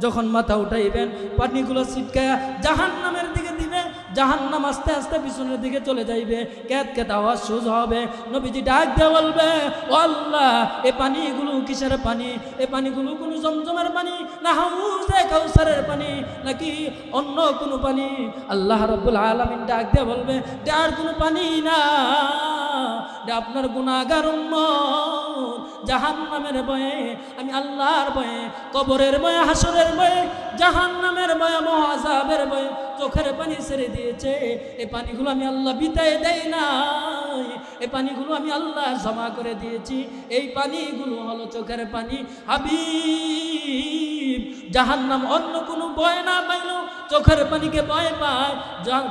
যখন মাথা উঠাইবেন, পানিগুলো ছিটকায়া জাহান্নামের দিকে দিবে, জাহান্নাম আস্তে আস্তে পিছনের দিকে চলে যাইবে, ক্যাত ক্যাত আওয়াজ শুরু হবে। নবীজি ডাক দিয়ে বলবে, ও আল্লাহ, এই পানিগুলো কিসের পানি? এই পানিগুলো কোনো জমজমের পানি, না হাউজে কাউসারের পানি, নাকি অন্য কোনো পানি? আল্লাহ রাব্বুল আলামিন ডাক দিয়ে বলবে, আর কোনো পানি না, আপনার গুনাহগার উম্মত জাহান্নামের ভয়ে, আমি আল্লাহর ভয়ে, কবরের ভয়ে, হাসরের ভয়ে, জাহান্নামের ভয়ে, মহাযাবের ভয়ে চোখের পানি ছেড়ে দিয়েছে। এই পানিগুলো আমি আল্লাহ বিতায় দেই নাই, এই পানিগুলো আমি আল্লাহ জমা করে দিয়েছি। এই পানিগুলো হলো চোখের পানি। হাবিব, জাহান্নাম অন্য কোনো ভয় না পাইলেও চোখের পানিকে ভয় পায়।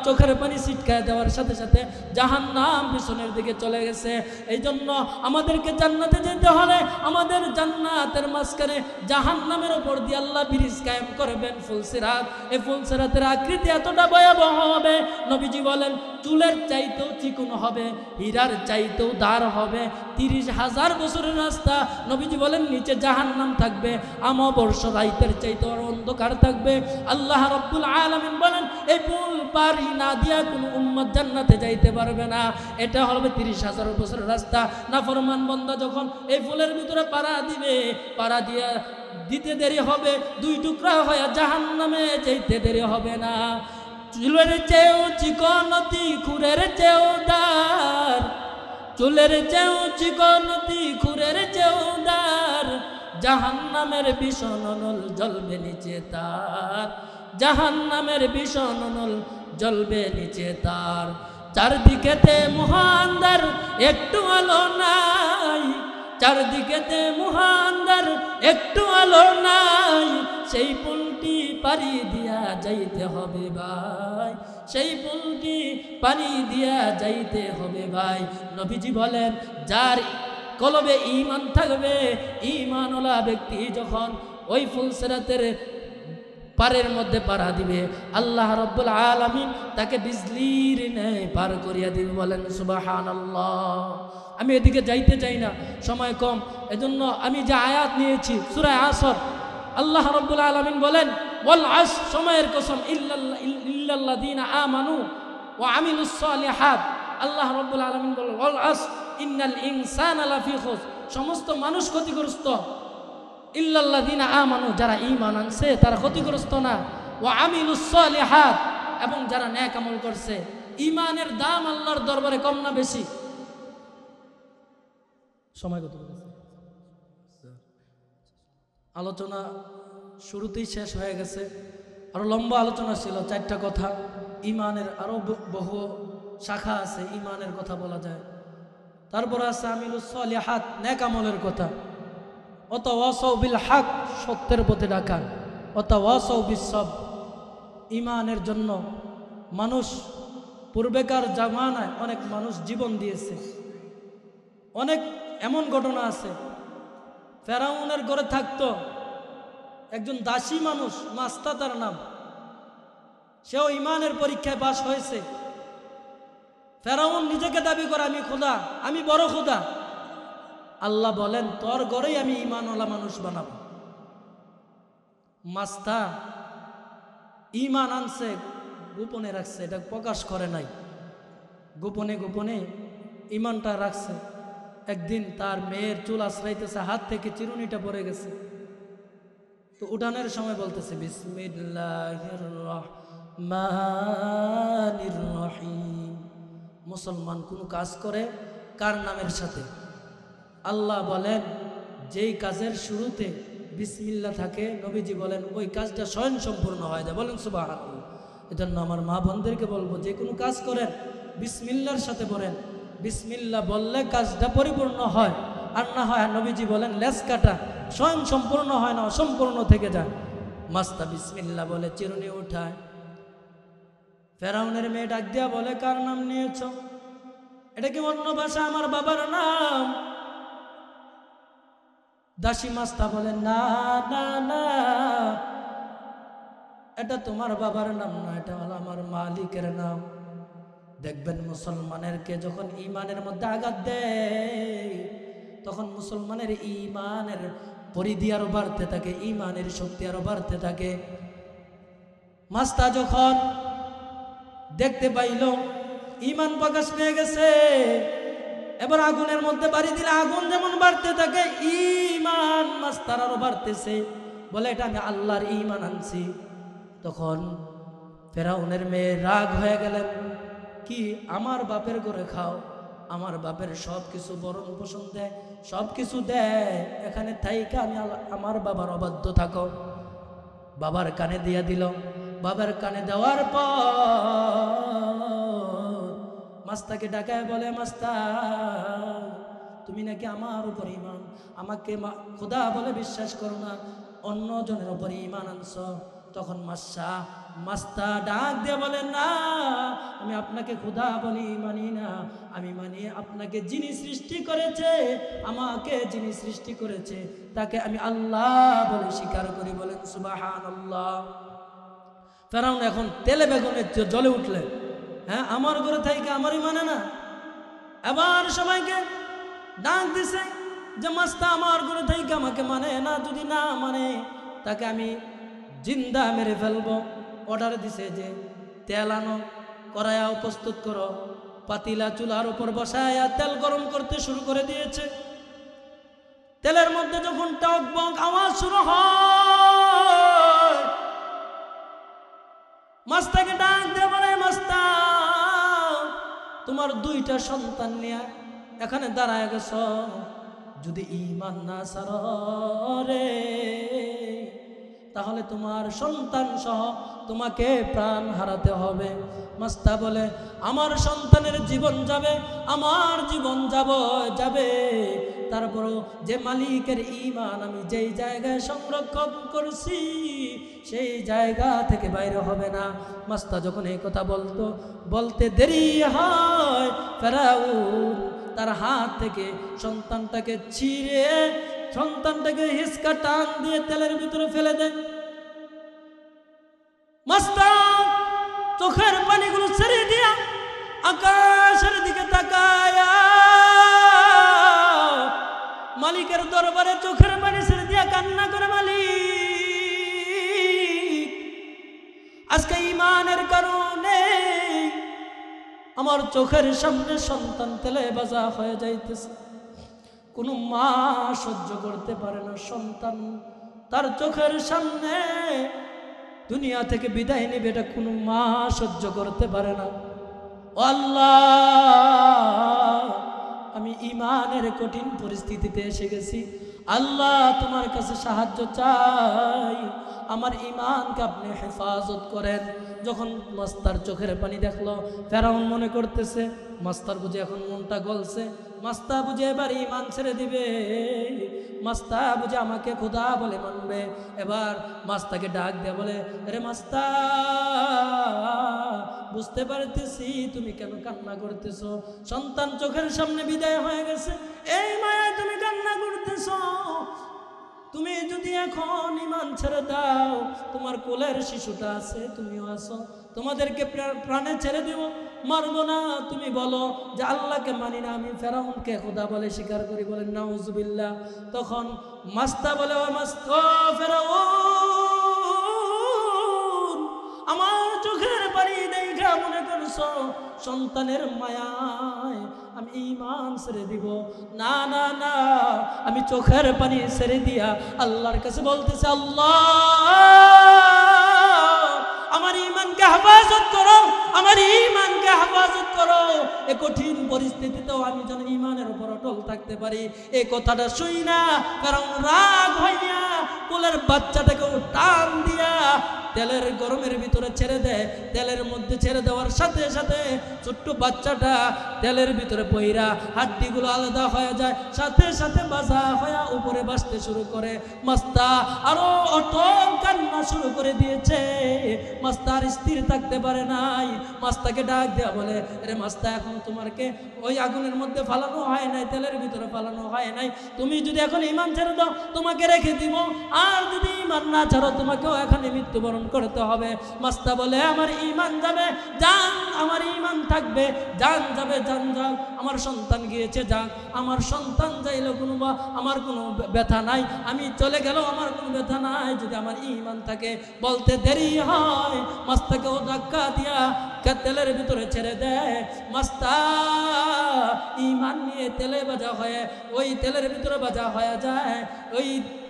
চোখের পানি ছিটকায় দেওয়ার সাথে সাথে জাহান্নাম পিছনের দিকে চলে গেছে। এই জন্য আমাদেরকে জান্নাতে যেতে হলে আমাদের জান্নাতের মাঝখানে জাহান্নামের উপর দিয়ে আল্লাহ ব্রিজ কায়েম করবেন, ফুলসিরাত। এই ফুলসিরাতের আকৃতি এতটা ভয়াবহ হবে, নবীজি বলেন চুলের চাইতেও চিকন হবে, হীরার চাইতেও দার হবে। 30,000 বছরের রাস্তা। নবীজি বলেন নিচে জাহান্নাম থাকবে, আমাবর্ষ রাইতের চাইতেও অন্ধকার থাকবে। আল্লাহ রাব্বুল আলামিন বলেন এই পুল পারি না দিয়া কোনো উম্মত জান্নাতে যাইতে পারবে না। এটা হবে 30,000 বছরের রাস্তা। নাফরমান বান্দা যখন এই ফুলের ভিতরে পাড়া দিবে, পাড়া দিয়া দিতে দেরি হবে, 2 টুকরা হয়ে জাহান্নামে যাইতে দেরি হবে না। চুলের চেয়েও চিকনতি, খুরের চেয়েও দার, চুলের চেয়েও চিকনতি, খুরের চেয়েও দার, জাহান্নামের ভীষণ নল জ্বলবে নিচে তার, জাহান্নামের ভীষণ নল জ্বলবে নিচে তার। চারদিকেতে মহান্দার একটু আলো নাই, চারদিকেতে মহান্দার একটু আলো নাই, সেই পুলটি পানি দিয়া যাইতে হবে ভাই, সেই পুলটি পানি দিয়া যাইতে হবে ভাই। নবীজি বলেন যার কলবে ঈমান থাকবে। ঈমানওয়ালা ব্যক্তি যখন ওই ফুলসিরাতের পারের মধ্যে পাড়া দিবে, আল্লাহ রাব্বুল আলামিন তাকে বিজলির ন্যায় পার করিয়া দিবে। বলেন সুবহানাল্লাহ। আমি এদিকে যাইতে চাই না, সময় কম, এজন্য আমি যে আয়াত নিয়েছি সূরা আসর, আল্লাহ রাব্বুল আলামিন বলেন ওয়াল আসর, সময়ের কসম, ইল্লাল্লাযীনা আমানু ওয়া আমিলুস সালিহাত। আল্লাহ রাব্বুল আলামিন বলেন ওয়াল আসর ইন্নাল ইনসানা লাফি খুসর, সমস্ত মানুষ ক্ষতিগ্রস্ত। ইল্লাল্লাযীনা আমানু, যারা ঈমান আনছে তারা ক্ষতিগ্রস্ত না। ওয়া আমিলুস সালিহাত, এবং যারা নেক আমল করছে। ঈমানের দাম আল্লাহর দরবারে কম না বেশি? সময় কত বলেছে? আলোচনা শুরুতেই শেষ হয়ে গেছে, আরো লম্বা আলোচনা ছিল, 4টা কথা। ঈমানের আরো বহু শাখা আছে, ঈমানের কথা বলা যায়। তারপর আছে আমিলুস সালিহাত, নেক আমলের কথা। ওয়াতাওয়াসাউ বিল হক, সত্যের পথে ডাকা। ওয়াতাওয়াসাউ বিস সবর, ঈমানের জন্য মানুষ পূর্বেকার জামানায় অনেক মানুষ জীবন দিয়েছে। অনেক এমন ঘটনা আছে, ফেরাউনের ঘরে থাকতো একজন দাসী মানুষ, মাস্তা তার নাম। সেও ঈমানের পরীক্ষায় পাশ হয়েছে। ফেরাউন নিজেকে দাবি করে আমি খোদা, আমি বড় খোদা। আল্লাহ বলেন তোর ঘরেই আমি ঈমানওয়ালা মানুষ বানাবো। মাস্তা ঈমান আনছে, গোপনে রাখছে, এটা প্রকাশ করে নাই, গোপনে গোপনে ঈমানটা রাখছে। একদিন তার মেয়ের চুল আশ্রাইতেছে, হাত থেকে চিরুনিটা পড়ে গেছে। তো উঠানের সময় বলতেছে বিসমিল্লাহির রহমানির রহিম। মুসলমান কোন কাজ করে কার নামের সাথে? আল্লাহ বলেন যেই কাজের শুরুতে বিসমিল্লাহ থাকে, নবীজি বলেন ওই কাজটা স্বয়ং সম্পূর্ণ হয় যায়। বলেন সুবহানাল্লাহ। এজন্য আমার মা বোনদেরকে বলবো, যে কোনো কাজ করেন বিসমিল্লাহর সাথে বলেন। বিসমিল্লাহ বললে কাজটা পরিপূর্ণ হয়, আর না হয় নবীজি বলেন লেজ কাটা, স্বয়ং সম্পূর্ণ হয় না, অসম্পূর্ণ থেকে যায়। মাস্তা বিসমিল্লাহ বলে চিরুনি উঠায়। ফেরাউনের মেয়ে ডাক দিয়া বলে কার নাম নিয়েছ? এটা কি অন্য ভাষা? আমার বাবার নাম। দাসী মাস্তা বলে না না না, এটা তোমার বাবার নাম না, এটা হলো আমার মালিকের নাম। দেখবেন মুসলমানেরকে যখন ঈমানের মধ্যে আঘাত দেয়, তখন মুসলমানের ঈমানের পরিধি আরো বাড়তে থাকে, ঈমানের শক্তি আরো বাড়তে থাকে। মাস্তা যখন দেখতে পাইল ঈমান প্রকাশ পেয়ে গেছে, এবার আগুনের মধ্যে বাড়ি দিলে আগুন যেমন বাড়তে থাকে, ঈমান মাস্তার আরো বাড়তেছে। বলে এটা আমি আল্লাহর ঈমান আনছি। তখন ফেরাউনের মেয়ে রাগ হয়ে গেলেন, কি আমার বাপের ঘরে খাও, আমার বাপের সব কিছু বরণ পোষণ দেয়, সব কিছু দেয়, এখানে থাইকা আমি আমার বাবার অবাধ্য থাকো। বাবার কানে দিয়া দিল। বাবার কানে দেওয়ার পর মাস্তাকে ডাকায় বলে মাস্তা তুমি নাকি আমার উপর ঈমান, আমাকে খোদা বলে বিশ্বাস করো না, অন্য জনের উপর ঈমান আনছ। তখন মাস্তা ডাক দিয়ে বলে না, আমি আপনাকে খোদা বলি মানি না, আমি মানি আপনাকে যিনি সৃষ্টি করেছে, আমাকে যিনি সৃষ্টি করেছে তাকে আমি আল্লাহ বলে স্বীকার করি। বলেন সুবহানাল্লাহ। ফেরাউন এখন তেলে বেগুনে জ্বলে উঠলেন। হ্যাঁ, আমার ঘরে থেকে আমারই মানে না। এবার সবাইকে ডাক দিছে যে মাস্তা আমার ঘরে থেকে আমাকে মানে না, যদি না মানে তাকে আমি জিন্দা মেরে ফেলবো। অর্ডার দিছে যে তেল আনো, কড়াইয়া প্রস্তুত করো, পাতিলা চুলার উপর বসায়া তেল গরম করতে শুরু করে দিয়েছে। তেলের মধ্যে যখন টক বক আওয়াজ শুরু হয়, মাস্তাকে ডাক দিয়ে বলে মাস্তা তোমার 2টা সন্তান নিয়ে এখানে দাঁড়ায় গেছ, যদি ঈমান না ছাড়ো রে তাহলে তোমার সন্তান সহ তোমাকে প্রাণ হারাতে হবে। মাস্তা বলে আমার সন্তানের জীবন যাবে, আমার জীবন যাবে, তারপরও যে মালিকের ঈমান আমি যেই জায়গায় সংরক্ষণ করছি সেই জায়গা থেকে বাইরে হবে না। মাস্তা যখন এই কথা বলতে দেরি হয়, ফেরাউন তার হাত থেকে সন্তানটাকে ছিঁড়ে সন্তানটাকে হিসকা টান দিয়ে তেলের ভিতরে ফেলে দেন। মাস্টার চোখের পানিগুলো ছেড়ে দিয়া আকাশের দিকে তাকায়া মালিকের দরবারে চোখের পানি ছেড়ে দিয়া কান্না করে, মালিক আজকে ঈমানের কারণে আমার চোখের সামনে সন্তান তেলে ভাজা হয়ে যাইতেছে। কোনো মা সহ্য করতে পারে না সন্তান তার চোখের সামনে দুনিয়া থেকে বিদায় নেবে, এটা কোনো মা সহ্য করতে পারে না। ও আল্লাহ, আমি ঈমানের কঠিন পরিস্থিতিতে এসে গেছি। আল্লাহ তোমার কাছে সাহায্য চাই, আমার ঈমানকে আপনি হেফাজত করেন। যখন মাস্টার চোখের পানি দেখলো, ফেরাউন মনে করতেছে মাস্টার বুঝে এখন মনটা গলছে, মাস্টার বুঝে এবার ঈমান ছেড়ে দিবে, মাস্টার বুঝে আমাকে খোদা বলে মানবে। এবার মাস্টারকে ডাক দিয়ে বলে, আরে মাস্টার, বুঝতে পারতেছি তুমি কেন কান্না করতেছো, সন্তান চোখের সামনে বিদায় হয়ে গেছে, এই মায়ায় তুমি কান্না করতেছো। তুমি যদি এখন ঈমান ছেড়ে দাও, তোমার কোলের শিশুটা আছে, তুমিও আছো, তোমাদেরকে প্রাণে ছেড়ে দেব, মারবো না। তুমি বলো যে আল্লাহকে মানি না, আমি ফেরাউনকে খোদা বলে স্বীকার করি। বলেন নাউজুবিল্লাহ। তখন মাস্তা বলে, ও মাস্তা ফেরাউন, আমার চোখের পানি দেখা মনে করছো সন্তানের মায়ায় আমি ঈমান ছেড়ে দিব? না না না, আমি চোখের পানি ছেড়ে দিয়া আল্লাহর কাছে বলতেছি, আল্লাহ আমার ঈমানকে হেফাজত করো, আমার ঈমানকে হেফাজত করো। এই কঠিন পরিস্থিতিতেও আমি যেন ঈমানের উপর অটল থাকতে পারি। এই কথাটা শুই না কারণ রাগ হইয়া কোলের বাচ্চাটাকে টান দিয়া তেলের গরমের ভিতরে ছেড়ে দেয়। তেলের মধ্যে ছেড়ে দেওয়ার সাথে সাথে ছোট্ট বাচ্চাটা তেলের ভিতরে পইরা হাড্ডিগুলো আলাদা হয়ে যায়, সাথে সাথে বাজা হয়ে উপরে বাসতে শুরু করে। মাস্তা আরো অটল কান্না শুরু করে দিয়েছে। মাস্তার স্থির থাকতে পারে নাই। মাস্তাকে ডাক দেয়া বলে, আরে মাস্তা, এখন তোমাকে ওই আগুনের মধ্যে ফালানো হয় নাই, তেলের ভিতরে ফালানো হয় নাই, তুমি যদি এখন ঈমান ছেড়ে দাও তোমাকে রেখে দিব, আর যদি ঈমান না ছাড়ো তোমাকেও এখানে মৃত্যুবরণ করতে হবে। মাস্তা বলে, আমার ঈমান যাবে জান, আমার ঈমান থাকবে, জান যাবে জান যান, আমার সন্তান গিয়েছে যাক, আমার সন্তান যাইলে কোনো বা আমার কোনো ব্যথা নাই, আমি চলে গেলেও আমার কোনো ব্যথা নাই যদি আমার ঈমান থাকে। বলতে দেরি হয়, মাস্তাকেও ধাক্কা দিয়া তেলের ভিতরে ছেড়ে দেয়। মাস্তা ঈমান নিয়ে তেলে ভাজা হয়ে ওই তেলের ভিতরে ভাজা হয়ে যায়।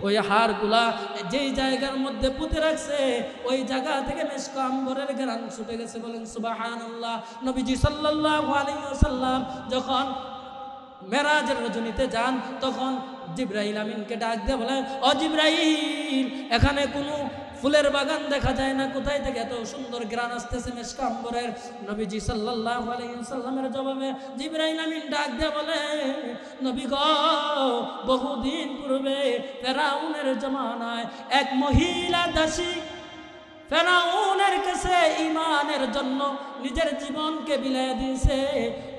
ওই হাড়গুলা যেই জায়গার মধ্যে পুঁতে রাখছে ওই জায়গা থেকে মিশকা আম্বরের ঘ্রাণ ছুটে গেছে। বলেন সুবহানাল্লাহ। নবীজি সাল্লাল্লাহু আলাইহি ওয়াসাল্লাম যখন মেরাজের রজনীতে যান তখন জিবরাইল আমিনকে ডাক দিয়ে বলেন, ও জিবরাইল, এখানে কোনো ফুলের বাগান দেখা যায় না, কোথায় থেকে এত সুন্দর ঘ্রাণ আসতেছে মিশকা আম্বরের? নবীজি সাল্লাল্লাহু আলাইহি ওয়াসাল্লামের জবাবে জিবরাইল আমিন ডাক দিয়ে বলে, নবী গো, বহুদিন পূর্বে ফেরাউনের জমানায় এক মহিলা দাসী ফেরাউনের কাছে ঈমানের জন্য নিজের জীবনকে বিলিয়ে দিয়েছে।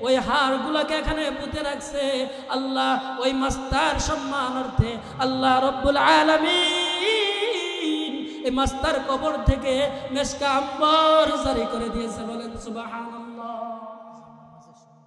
ওই হাড়গুলোকে এখানে পুঁতে রাখছে। আল্লাহ ওই মাস্তার সম্মানার্থে আল্লাহ রব্বুল আলামিন এই মাস্তার কবর থেকে মিশকা আম্বর জারি করে দিয়েছে। বলেন সুবহানাল্লাহ।